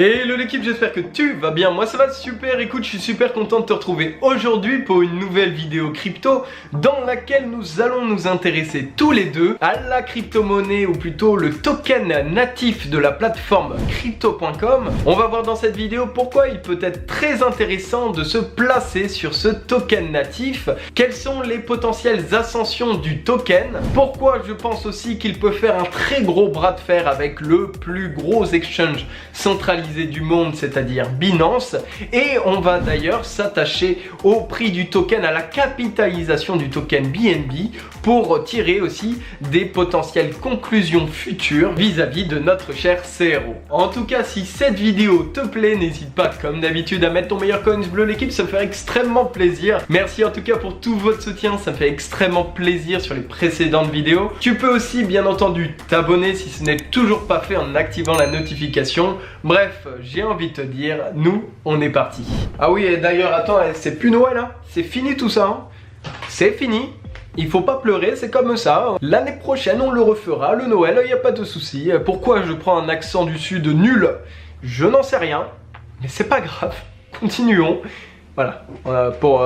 Hello l'équipe, j'espère que tu vas bien, moi ça va super. Écoute, je suis super content de te retrouver aujourd'hui pour une nouvelle vidéo crypto dans laquelle nous allons nous intéresser tous les deux à la crypto-monnaie ou plutôt le token natif de la plateforme crypto.com. On va voir dans cette vidéo pourquoi il peut être très intéressant de se placer sur ce token natif, quelles sont les potentielles ascensions du token, pourquoi je pense aussi qu'il peut faire un très gros bras de fer avec le plus gros exchange centralisé du monde, c'est-à-dire Binance, et on va d'ailleurs s'attacher au prix du token, à la capitalisation du token BNB pour tirer aussi des potentielles conclusions futures vis-à-vis de notre cher CRO. En tout cas, si cette vidéo te plaît, n'hésite pas comme d'habitude à mettre ton meilleur coin bleu l'équipe, ça me fait extrêmement plaisir. Merci en tout cas pour tout votre soutien, ça me fait extrêmement plaisir sur les précédentes vidéos. Tu peux aussi bien entendu t'abonner si ce n'est toujours pas fait en activant la notification. Bref, j'ai envie de te dire, nous, on est parti. Ah oui, et d'ailleurs, attends, c'est plus Noël, hein. C'est fini tout ça, hein. C'est fini. Il faut pas pleurer, c'est comme ça. L'année prochaine, on le refera, le Noël, il n'y a pas de souci. Pourquoi je prends un accent du sud nul? Je n'en sais rien, mais c'est pas grave. Continuons. Voilà, pour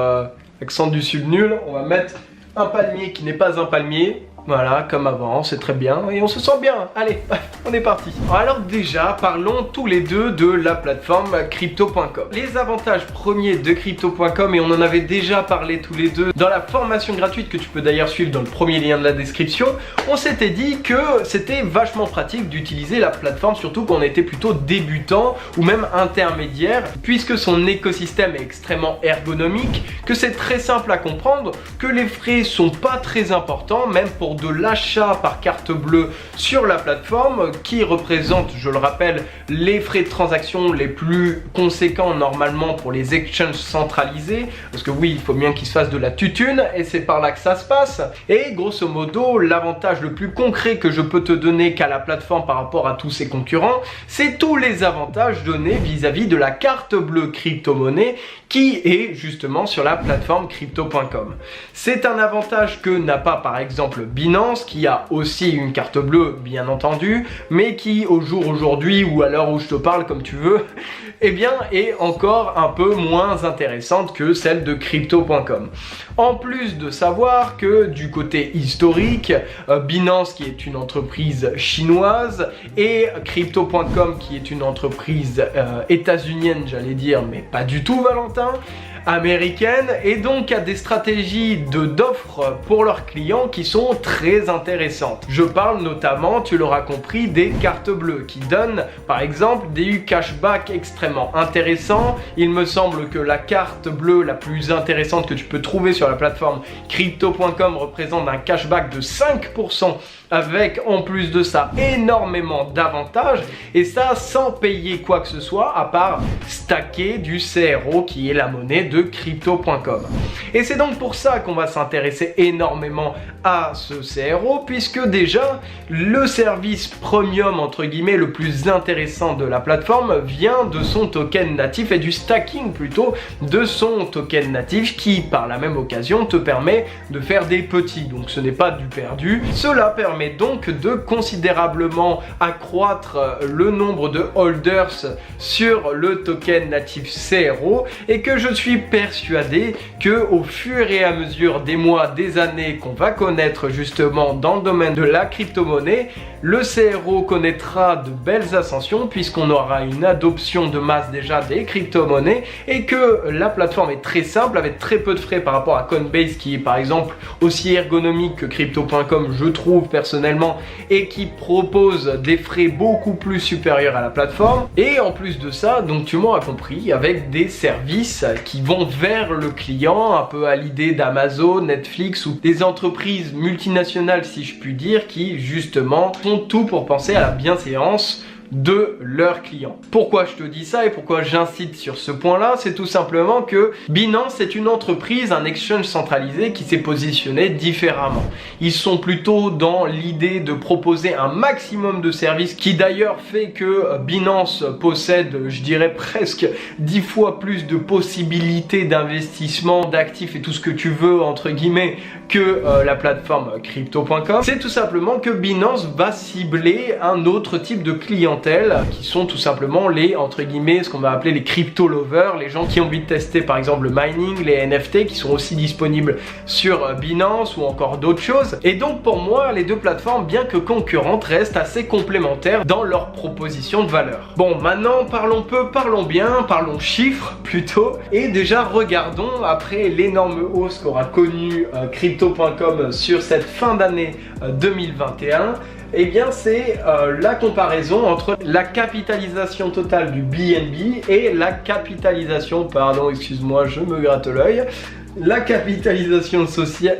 accent du sud nul, on va mettre un palmier qui n'est pas un palmier. Voilà, comme avant, c'est très bien et on se sent bien. Allez, on est parti. Alors déjà, parlons tous les deux de la plateforme crypto.com. Les avantages premiers de crypto.com, et on en avait déjà parlé tous les deux dans la formation gratuite que tu peux d'ailleurs suivre dans le premier lien de la description, on s'était dit que c'était vachement pratique d'utiliser la plateforme, surtout quand on était plutôt débutant ou même intermédiaire, puisque son écosystème est extrêmement ergonomique, que c'est très simple à comprendre, que les frais sont pas très importants, même pour de l'achat par carte bleue sur la plateforme, qui représente, je le rappelle, les frais de transaction les plus conséquents normalement pour les exchanges centralisés, parce que oui, il faut bien qu'ils se fassent de la tutune et c'est par là que ça se passe. Et grosso modo, l'avantage le plus concret que je peux te donner qu'à la plateforme par rapport à tous ses concurrents, c'est tous les avantages donnés vis-à-vis de la carte bleue crypto-monnaie qui est justement sur la plateforme crypto.com. C'est un avantage que n'a pas par exemple Binance, qui a aussi une carte bleue bien entendu, mais qui au jour aujourd'hui ou à l'heure où je te parle, comme tu veux, eh bien est encore un peu moins intéressante que celle de crypto.com. En plus de savoir que du côté historique, Binance qui est une entreprise chinoise et crypto.com qui est une entreprise états-unienne, j'allais dire, mais pas du tout Valentin, américaine, et donc a des stratégies d'offres pour leurs clients qui sont très intéressantes. Je parle notamment, tu l'auras compris, des cartes bleues qui donnent par exemple des cashbacks extrêmement intéressants. Il me semble que la carte bleue la plus intéressante que tu peux trouver sur la plateforme crypto.com représente un cashback de 5%, avec en plus de ça énormément d'avantages, et ça sans payer quoi que ce soit à part stacker du CRO qui est la monnaie de crypto.com. Et c'est donc pour ça qu'on va s'intéresser énormément à ce CRO, puisque déjà le service premium entre guillemets le plus intéressant de la plateforme vient de son token natif, et du stacking plutôt de son token natif, qui par la même occasion te permet de faire des petits, donc ce n'est pas du perdu. Cela permet donc de considérablement accroître le nombre de holders sur le token natif CRO, et que je suis persuadé que au fur et à mesure des mois, des années qu'on va connaître justement dans le domaine de la crypto-monnaie, le CRO connaîtra de belles ascensions, puisqu'on aura une adoption de masse déjà des crypto-monnaies, et que la plateforme est très simple avec très peu de frais par rapport à Coinbase, qui est par exemple aussi ergonomique que crypto.com je trouve personnellement, et qui propose des frais beaucoup plus supérieurs à la plateforme. Et en plus de ça, donc tu m'auras compris, avec des services qui vont vers le client, un peu à l'idée d'Amazon, Netflix ou des entreprises multinationales si je puis dire, qui justement font tout pour penser à la bienséance de leurs clients. Pourquoi je te dis ça et pourquoi j'incite sur ce point-là? C'est tout simplement que Binance est une entreprise, un exchange centralisé qui s'est positionné différemment. Ils sont plutôt dans l'idée de proposer un maximum de services, qui d'ailleurs fait que Binance possède, je dirais presque 10 fois plus de possibilités d'investissement, d'actifs et tout ce que tu veux entre guillemets que la plateforme crypto.com. C'est tout simplement que Binance va cibler un autre type de clientèle clientèle qui sont tout simplement les, entre guillemets, ce qu'on va appeler les crypto lovers, les gens qui ont envie de tester par exemple le mining, les NFT qui sont aussi disponibles sur Binance ou encore d'autres choses. Et donc pour moi, les deux plateformes, bien que concurrentes, restent assez complémentaires dans leur proposition de valeur. Bon, maintenant parlons peu, parlons bien, parlons chiffres plutôt. Et déjà regardons, après l'énorme hausse qu'aura connue Crypto.com sur cette fin d'année 2021, eh bien c'est la comparaison entre la capitalisation totale du BNB et la capitalisation, pardon, excuse-moi, je me gratte l'œil, la capitalisation sociale,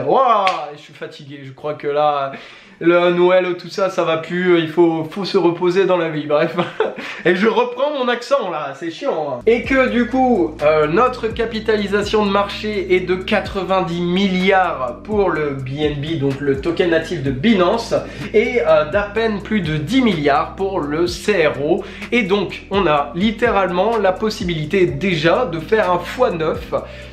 waouh, je suis fatigué, je crois que là, le Noël, tout ça, ça va plus, il faut se reposer dans la vie, bref. Et je reprends mon accent là, c'est chiant. Hein. Et que du coup, notre capitalisation de marché est de 90 milliards pour le BNB, donc le token natif de Binance, et d'à peine plus de 10 milliards pour le CRO. Et donc, on a littéralement la possibilité déjà de faire un x9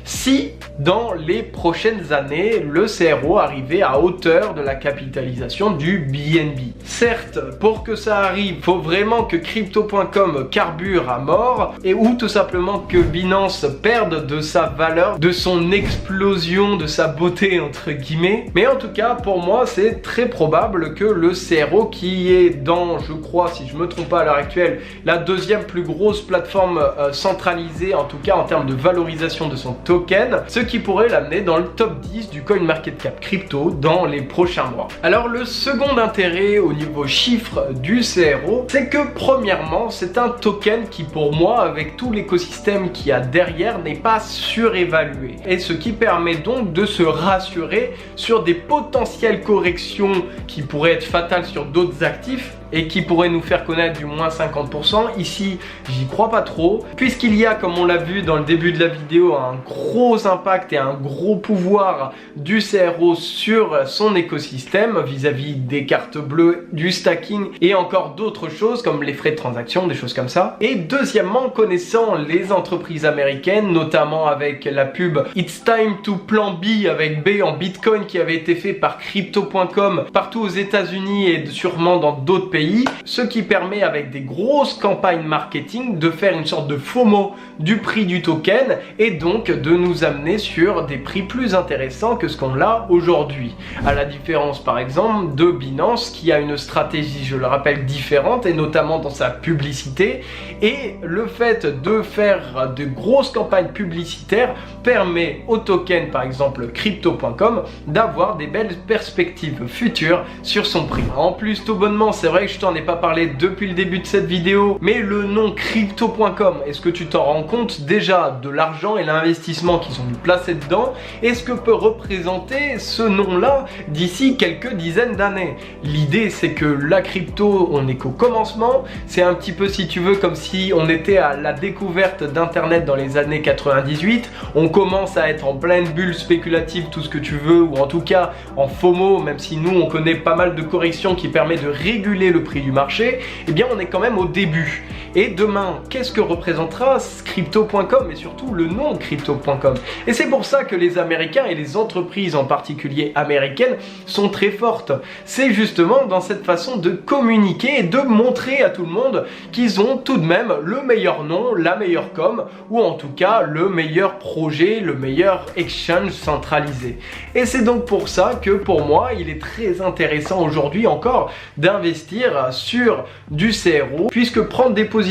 si dans les prochaines années, le CRO arrivait à hauteur de la capitalisation du BNB. Certes, pour que ça arrive, il faut vraiment que Crypto.com carbure à mort et ou tout simplement que Binance perde de sa valeur, de son explosion, de sa beauté entre guillemets. Mais en tout cas, pour moi, c'est très probable que le CRO, qui est dans, je crois, si je me trompe pas à l'heure actuelle, la deuxième plus grosse plateforme centralisée, en tout cas en termes de valorisation de son token, ce qui pourrait l'amener dans le top 10 du CoinMarketCap crypto dans les prochains mois. Alors le second intérêt au niveau chiffre du CRO, c'est que premièrement, c'est un token qui pour moi, avec tout l'écosystème qu'il y a derrière, n'est pas surévalué. Et ce qui permet donc de se rassurer sur des potentielles corrections qui pourraient être fatales sur d'autres actifs et qui pourrait nous faire connaître du moins 50%. Ici, j'y crois pas trop, puisqu'il y a, comme on l'a vu dans le début de la vidéo, un gros impact et un gros pouvoir du CRO sur son écosystème vis-à-vis des cartes bleues, du stacking et encore d'autres choses comme les frais de transaction, des choses comme ça. Et deuxièmement, connaissant les entreprises américaines, notamment avec la pub It's Time to Plan B avec B en Bitcoin qui avait été fait par Crypto.com partout aux États-Unis et sûrement dans d'autres pays, ce qui permet avec des grosses campagnes marketing de faire une sorte de FOMO du prix du token et donc de nous amener sur des prix plus intéressants que ce qu'on a aujourd'hui. À la différence par exemple de Binance qui a une stratégie, je le rappelle, différente et notamment dans sa publicité, et le fait de faire de grosses campagnes publicitaires permet au token par exemple Crypto.com d'avoir des belles perspectives futures sur son prix. En plus, tout bonnement, c'est vrai que je t'en ai pas parlé depuis le début de cette vidéo, mais le nom Crypto.com, est-ce que tu t'en rends compte déjà de l'argent et l'investissement qu'ils ont placé dedans? Est-ce que peut représenter ce nom-là d'ici quelques dizaines d'années? L'idée, c'est que la crypto, on n'est qu'au commencement. C'est un petit peu, si tu veux, comme si on était à la découverte d'Internet dans les années 98. On commence à être en pleine bulle spéculative, tout ce que tu veux, ou en tout cas en FOMO, même si nous, on connaît pas mal de corrections qui permettent de réguler le prix du marché. Eh bien, on est quand même au début. Et demain, qu'est-ce que représentera Crypto.com et surtout le nom Crypto.com? Et c'est pour ça que les Américains et les entreprises en particulier américaines sont très fortes. C'est justement dans cette façon de communiquer et de montrer à tout le monde qu'ils ont tout de même le meilleur nom, la meilleure com, ou en tout cas le meilleur projet, le meilleur exchange centralisé. Et c'est donc pour ça que pour moi, il est très intéressant aujourd'hui encore d'investir sur du CRO, puisque prendre des positions,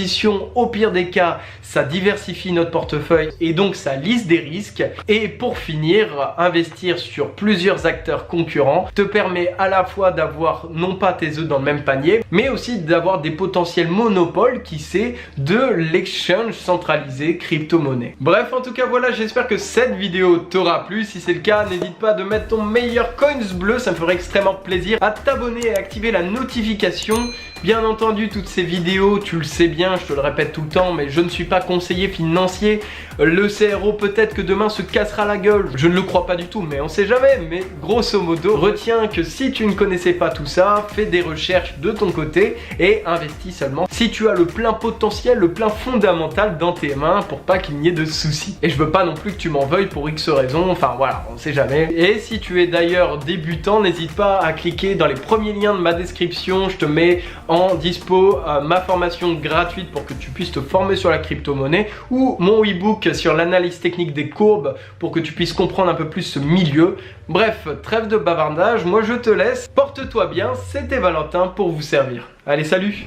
au pire des cas, ça diversifie notre portefeuille et donc ça lisse des risques. Et pour finir, investir sur plusieurs acteurs concurrents te permet à la fois d'avoir non pas tes œufs dans le même panier, mais aussi d'avoir des potentiels monopoles, qui sait, de l'exchange centralisé crypto-monnaie. Bref, en tout cas voilà, j'espère que cette vidéo t'aura plu. Si c'est le cas, n'hésite pas de mettre ton meilleur coins bleu, ça me ferait extrêmement plaisir, à t'abonner et à activer la notification. Bien entendu, toutes ces vidéos, tu le sais bien, bien, je te le répète tout le temps, mais je ne suis pas conseiller financier. Le CRO peut-être que demain se cassera la gueule, je ne le crois pas du tout, mais on sait jamais. Mais grosso modo, retiens que si tu ne connaissais pas tout ça, fais des recherches de ton côté et investis seulement si tu as le plein potentiel, le plein fondamental dans tes mains pour pas qu'il n'y ait de soucis. Et je veux pas non plus que tu m'en veuilles pour X raisons, enfin voilà, on sait jamais. Et si tu es d'ailleurs débutant, n'hésite pas à cliquer dans les premiers liens de ma description, je te mets en dispo ma formation gratuite pour que tu puisses te former sur la crypto-monnaie ou mon e-book sur l'analyse technique des courbes pour que tu puisses comprendre un peu plus ce milieu. Bref, trêve de bavardage, moi je te laisse, porte-toi bien, c'était Valentin pour vous servir. Allez, salut!